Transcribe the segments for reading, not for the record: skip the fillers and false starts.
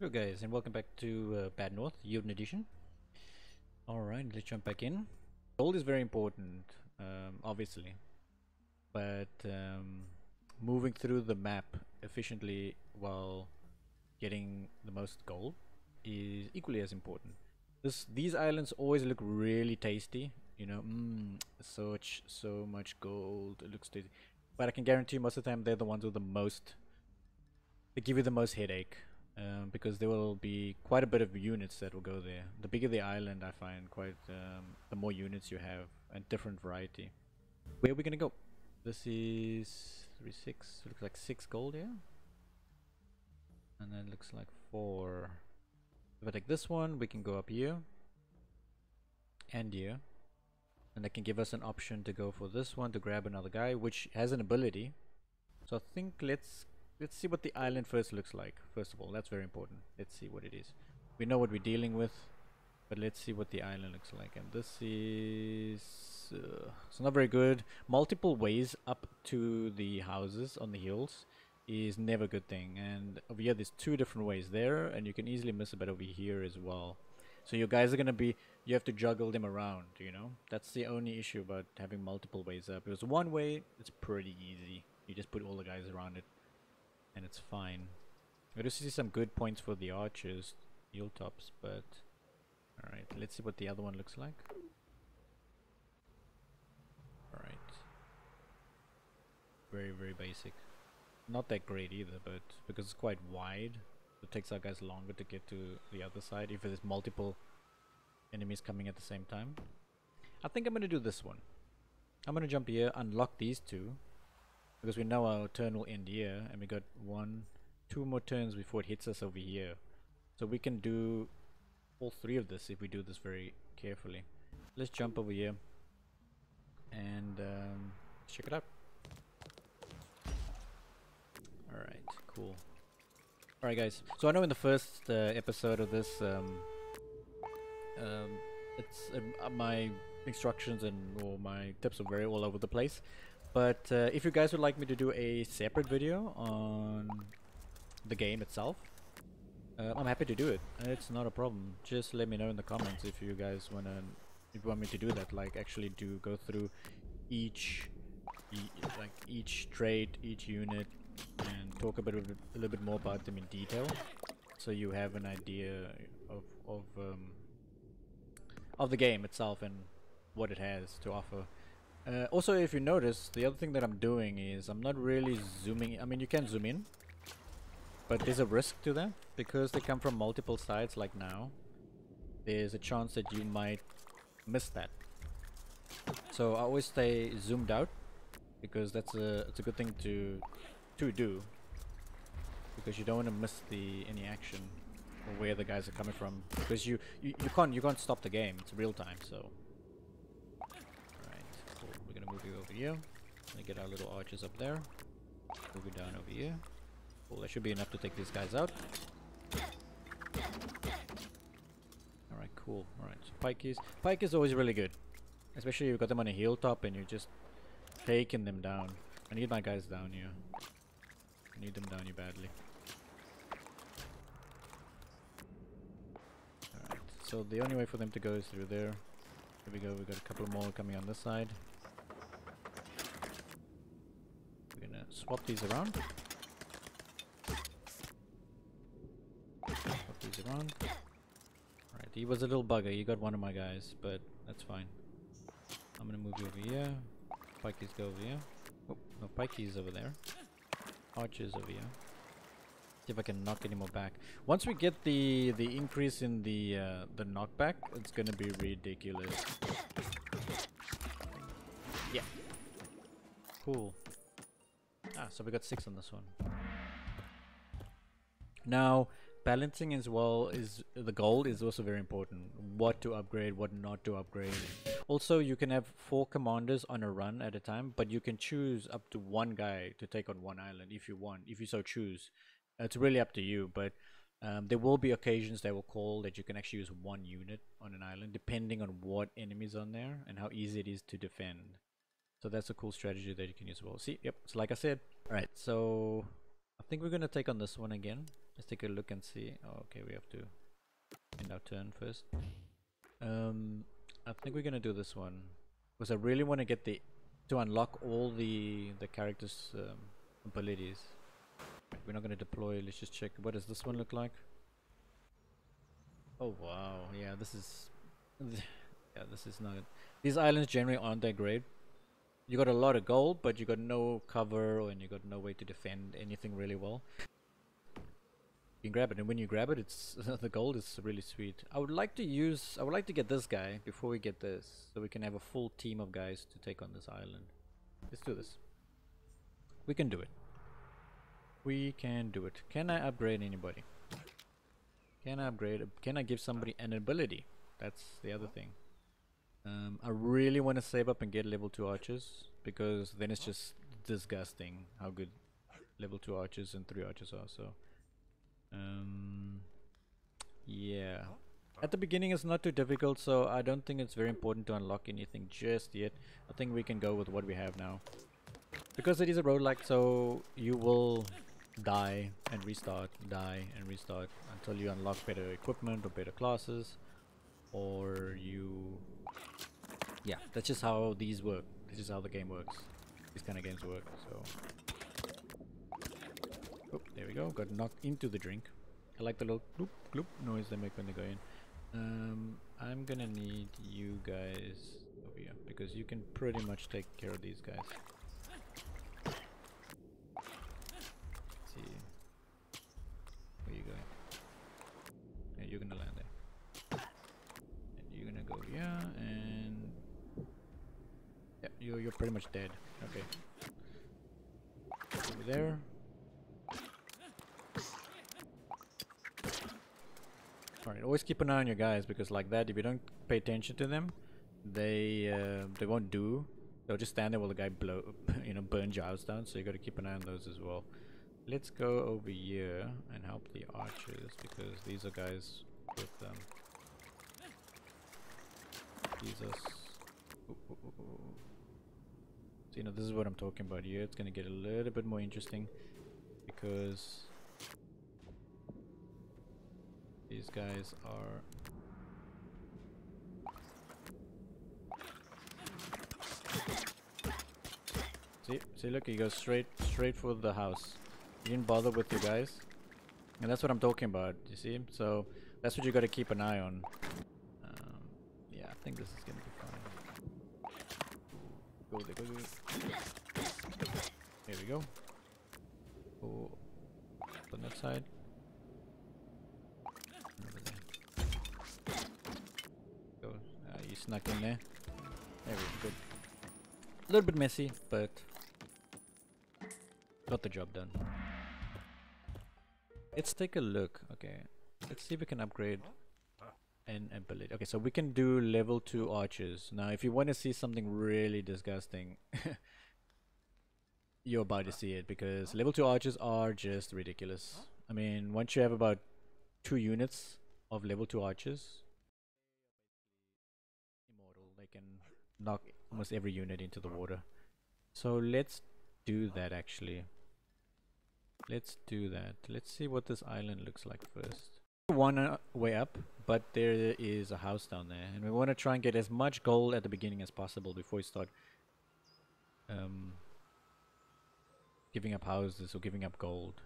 Hello guys, and welcome back to Bad North, Jotunn edition. Alright, let's jump back in. Gold is very important, obviously, but moving through the map efficiently while getting the most gold is equally as important. These islands always look really tasty, you know, so much gold, it looks tasty. But I can guarantee most of the time they're the ones with the most, they give you the most headache. Because there will be quite a bit of units that will go there. The bigger the island, I find, the more units you have and different variety. Where are we gonna go? This is 3-6. Looks like 6 gold here, and then looks like 4. If I take this one, we can go up here and here, and that can give us an option to go for this one to grab another guy, which has an ability. So I think let's see what the island first looks like. First of all, that's very important. Let's see what it is. We know what we're dealing with, but let's see what the island looks like. And this is it's not very good. Multiple ways up to the houses on the hills is never a good thing. And over here there's 2 different ways there, and you can easily miss a bit over here as well. So your guys are gonna be, you have to juggle them around, you know. That's the only issue about having multiple ways up. If it's one way, it's pretty easy. You just put all the guys around it and it's fine. I do see some good points for the archers, hilltops, but alright, let's see what the other one looks like. Alright. Very basic. Not that great either, but because it's quite wide, it takes our guys longer to get to the other side if there's multiple enemies coming at the same time. I think I'm gonna do this one. I'm gonna jump here, unlock these 2, because we know our turn will end here, and we got 2 more turns before it hits us over here. So we can do all 3 of this if we do this very carefully. Let's jump over here and check it out. Alright, cool. Alright guys, so I know in the first episode of this, my instructions or my tips are very all over the place. But if you guys would like me to do a separate video on the game itself, I'm happy to do it. It's not a problem. Just let me know in the comments if you guys want me to do that. Like actually go through each trait, each unit, and talk a little bit more about them in detail, so you have an idea of the game itself and what it has to offer. Also, if you notice, the other thing that I'm doing is I'm not really zooming. I mean, you can zoom in, but there's a risk to that because they come from multiple sides. Like now, there's a chance that you might miss that. So I always stay zoomed out because it's a good thing to do, because you don't want to miss any action or where the guys are coming from, because you can't stop the game. It's real time. So cool. We're gonna move you over here. Gonna get our little archers up there. Move you down over here. Cool, that should be enough to take these guys out. Alright, cool. Alright, so Pike is always really good. Especially if you've got them on a hilltop and you're just taking them down. I need my guys down here. I need them down here badly. Alright, so the only way for them to go is through there. Here we go, we got a couple more coming on this side. We're gonna swap these around. Swap these around. Alright, he was a little bugger, he got one of my guys, but that's fine. I'm gonna move you over here. Pikeys go over here. Oh, no, Pikeys over there. Archers over here. See if I can knock any more back. Once we get the increase in the knockback, it's gonna be ridiculous. Yeah. Cool. So we got 6 on this one. Now, balancing as well is the gold is also very important. What to upgrade, what not to upgrade. Also, you can have 4 commanders on a run at a time, but you can choose up to 1 guy to take on 1 island if you want, if you so choose. It's really up to you, but there will be occasions they will call that you can actually use 1 unit on an island, depending on what enemies on there and how easy it is to defend. So that's a cool strategy that you can use as well. See, yep, so like I said. Alright, so I think we're gonna take on this one again. Let's take a look and see. Oh, okay, we have to end our turn first. I think we're gonna do this one because I really want to get to unlock all the characters' abilities. We're not gonna deploy. Let's just check. What does this one look like? Oh wow, yeah, this is yeah, this is not. These islands generally aren't that great. You got a lot of gold, but you got no cover, and you got no way to defend anything really well. You can grab it, and when you grab it, it's the gold is really sweet. I would like to get this guy before we get this, so we can have a full team of guys to take on this island. Let's do this. We can do it. We can do it. Can I upgrade anybody? Can I upgrade? Can I give somebody an ability? That's the other thing. I really want to save up and get level 2 archers, because then it's just disgusting how good level 2 archers and 3 archers are. So yeah, at the beginning it's not too difficult, so I don't think it's very important to unlock anything just yet. I think we can go with what we have now, because it is a roguelike, so you will die and restart until you unlock better equipment or better classes, or you, yeah, that's just how these work. This is how the game works. These kind of games work. So oh, there we go, got knocked into the drink. I like the little bloop bloop noise they make when they go in. I'm gonna need you guys over here, because you can pretty much take care of these guys. Let's see, where you going? Yeah, you're gonna land there, and you're gonna go here, and yeah, you're pretty much dead. Okay, over there. Alright, always keep an eye on your guys, because like that, if you don't pay attention to them, they won't do. They'll just stand there while the guy burns your house down. So you got to keep an eye on those as well. Let's go over here and help the archers, because these are guys with these are so, you know, this is what I'm talking about here. It's gonna get a little bit more interesting, because these guys are see look, he goes straight for the house. You didn't bother with your guys, and that's what I'm talking about, you see? So that's what you got to keep an eye on. Yeah, I think this is gonna be fine. Go there, go there. There we go. Go on that side. You snuck in there. There we go. Good. A little bit messy, but got the job done. Let's take a look. Okay, let's see if we can upgrade an ability. Okay, so we can do level 2 archers. Now, if you want to see something really disgusting, you're about to see it, because level 2 archers are just ridiculous. I mean, once you have about 2 units of level 2 archers, they can knock almost every unit into the water. So let's do that actually. Let's do that. Let's see what this island looks like first. One way up, but there is a house down there, and we want to try and get as much gold at the beginning as possible before we start giving up houses or giving up gold.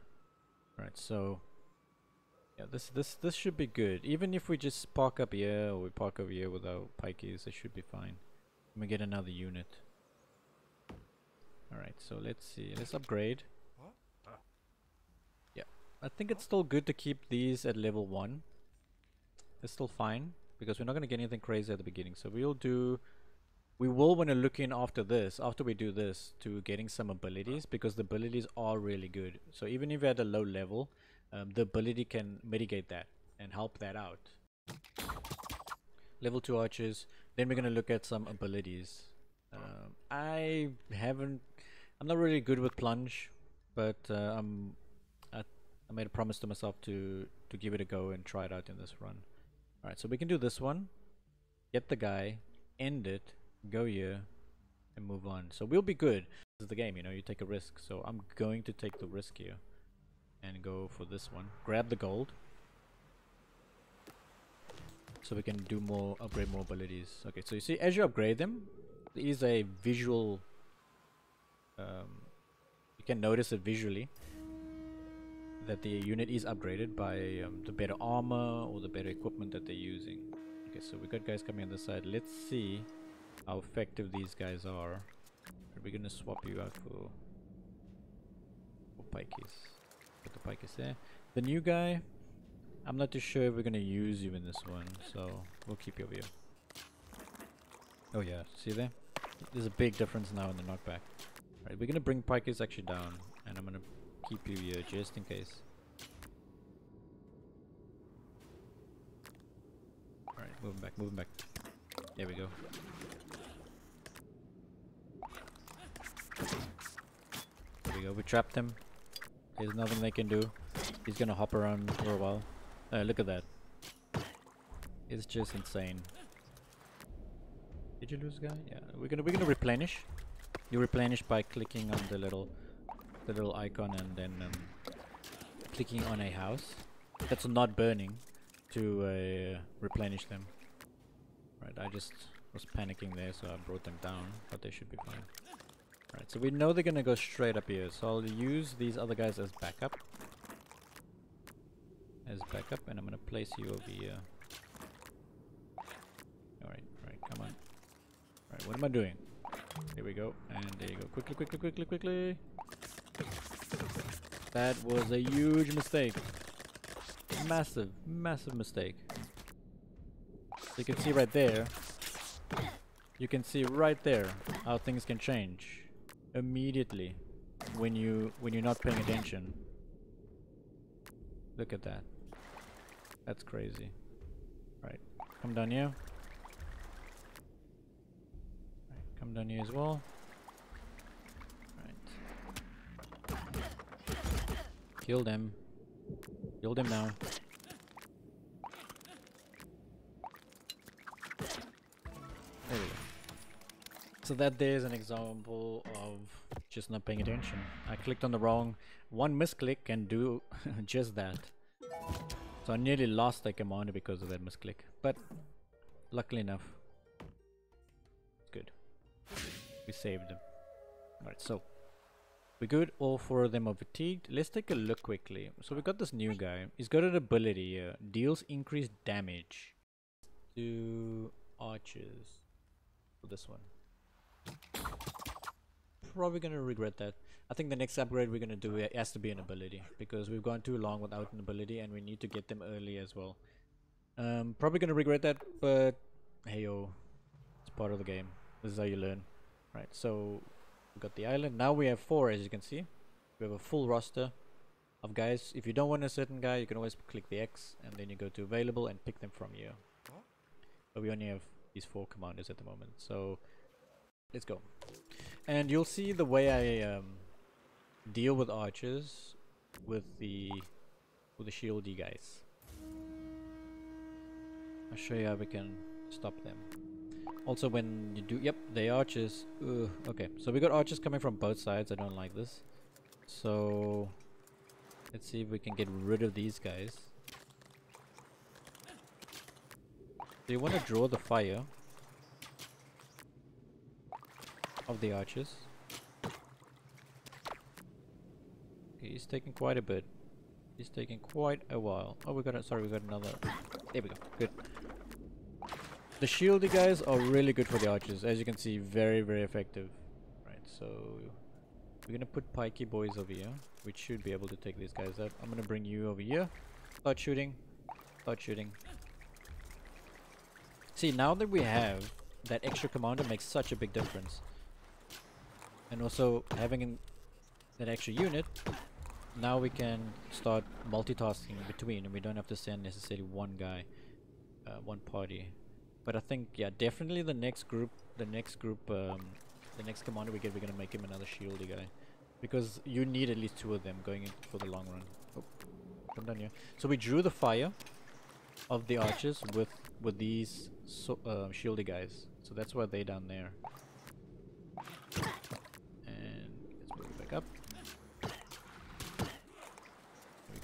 Right, so yeah, this should be good. Even if we just park up here, or we park over here with our pikeys, it should be fine. Let me get another unit. Alright, so let's see. Let's upgrade. Yeah, I think it's still good to keep these at level 1. It's still fine, because we're not going to get anything crazy at the beginning. So we will want to look in after this, after we do this, to getting some abilities, because the abilities are really good. So even if you're at a low level, the ability can mitigate that and help that out. Level 2 archers. Then we're going to look at some abilities. I'm not really good with plunge, but I made a promise to myself to give it a go and try it out in this run. Alright, so we can do this one, get the guy, end it, go here, and move on. So we'll be good. This is the game, you know, you take a risk. So I'm going to take the risk here. and go for this one. Grab the gold. So we can do more, upgrade more abilities. Okay, so you see, as you upgrade them, there is a visual, you can notice it visually, that the unit is upgraded by the better armor or the better equipment that they're using. Okay, so we got guys coming on the side. Let's see how effective these guys are. We're gonna swap you out for pikeys. Put the pikeys there. The new guy, I'm not too sure if we're gonna use you in this one, so we'll keep you over here. Oh yeah, see there? There's a big difference now in the knockback. Right, we're gonna bring pikeys actually down, and I'm gonna keep you here just in case. Alright, moving back, moving back. There we go. There we go, we trapped him. There's nothing they can do. He's gonna hop around for a while. Look at that. It's just insane. Did you lose a guy? Yeah, we're gonna replenish. You replenish by clicking on the little icon and then clicking on a house that's not burning to replenish them. Right, I just was panicking there, so I brought them down, but they should be fine. Right, so we know they're gonna go straight up here, so I'll use these other guys as backup. And I'm gonna place you over here. Alright, right, come on. Alright, what am I doing? Here we go, and there you go. Quickly, quickly, quickly, quickly. That was a huge mistake. Massive, massive mistake. You can see right there. You can see right there how things can change immediately when you're not paying attention. Look at that. That's crazy. Right, come down here. Right, come down here as well. Right. Kill them. Kill them now. There we go. So that there is an example of just not paying attention. I clicked on the wrong one misclick and do just that. So I nearly lost that commander because of that misclick. But luckily enough, it's good. We saved them. Alright, so we're good. All four of them are fatigued. Let's take a look quickly. So we got this new guy. He's got an ability here. Deals increased damage to archers. For this one. Probably gonna regret that. I think the next upgrade we're gonna do has to be an ability, because we've gone too long without an ability and we need to get them early as well. Probably gonna regret that, but hey yo, it's part of the game. This is how you learn. Right, so we got the island. Now we have 4, as you can see. We have a full roster of guys. If you don't want a certain guy, you can always click the X and then you go to available and pick them from here. But we only have these 4 commanders at the moment, so let's go. And you'll see the way I deal with archers with the shieldy guys. I'll show you how we can stop them. Also, when you do, yep, they archers. Okay, so we got archers coming from both sides. I don't like this. So let's see if we can get rid of these guys. So you want to draw the fire of the archers. Okay, he's taking quite a bit. He's taking quite a while. Oh, we got another. There we go. Good. The shieldy guys are really good for the archers. As you can see, very, very effective. Right, so we're gonna put pikey boys over here, which should be able to take these guys out. I'm gonna bring you over here. Start shooting. Start shooting. See, now that we have that extra commander makes such a big difference. And also having that extra unit, now we can start multitasking between, and we don't have to send necessarily one guy, one party. But I think, yeah, definitely the next commander we get, we're gonna make him another shieldy guy, because you need at least 2 of them going in for the long run. Oh, come down here. So we drew the fire of the archers with these shieldy guys. So that's why they're down there. And let's move it back up.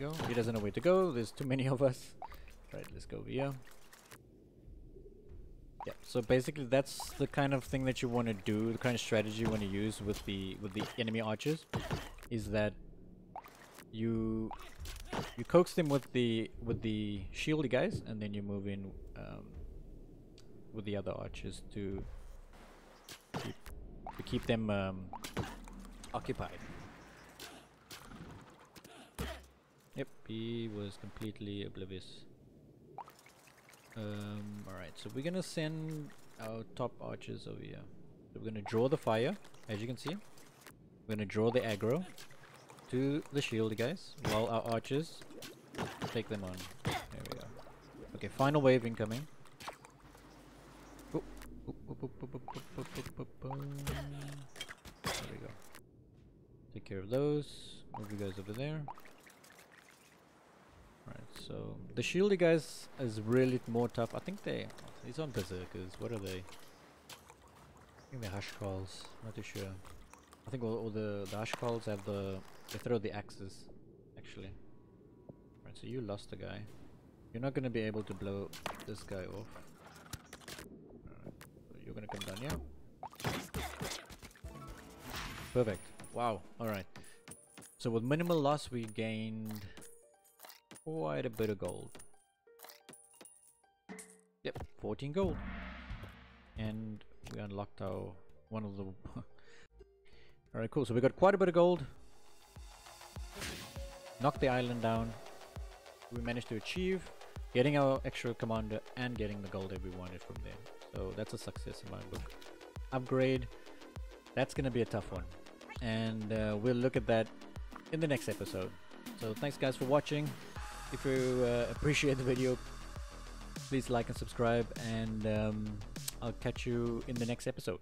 go. He doesn't know where to go. There's too many of us. Right, let's go over here. Yeah, so basically that's the kind of thing that you want to do, the kind of strategy you want to use with the enemy archers, is that you coax them with the shieldy guys, and then you move in with the other archers to keep them occupied. Yep, he was completely oblivious. Alright, so we're gonna send our top archers over here. So we're gonna draw the fire, as you can see. We're gonna draw the aggro to the shield guys, while our archers take them on. There we go. Okay, final wave incoming. There we go. Take care of those. Move you guys over there. Right, so the shieldy guys is really more tough. I think these aren't berserkers. What are they? I think they're hushkalls. Not too sure. I think all the hushkalls have they throw the axes, actually. Right, so you lost the guy. You're not gonna be able to blow this guy off. Alright, so you're gonna come down here. Perfect. Wow. Alright. So with minimal loss we gained quite a bit of gold. Yep, 14 gold. And we unlocked our one of the Alright, cool. So we got quite a bit of gold. Knocked the island down. We managed to achieve getting our extra commander and getting the gold that we wanted from there. So that's a success in my book. Upgrade. That's gonna be a tough one. And we'll look at that in the next episode. So thanks guys for watching. If you appreciate the video, please like and subscribe, and I'll catch you in the next episode.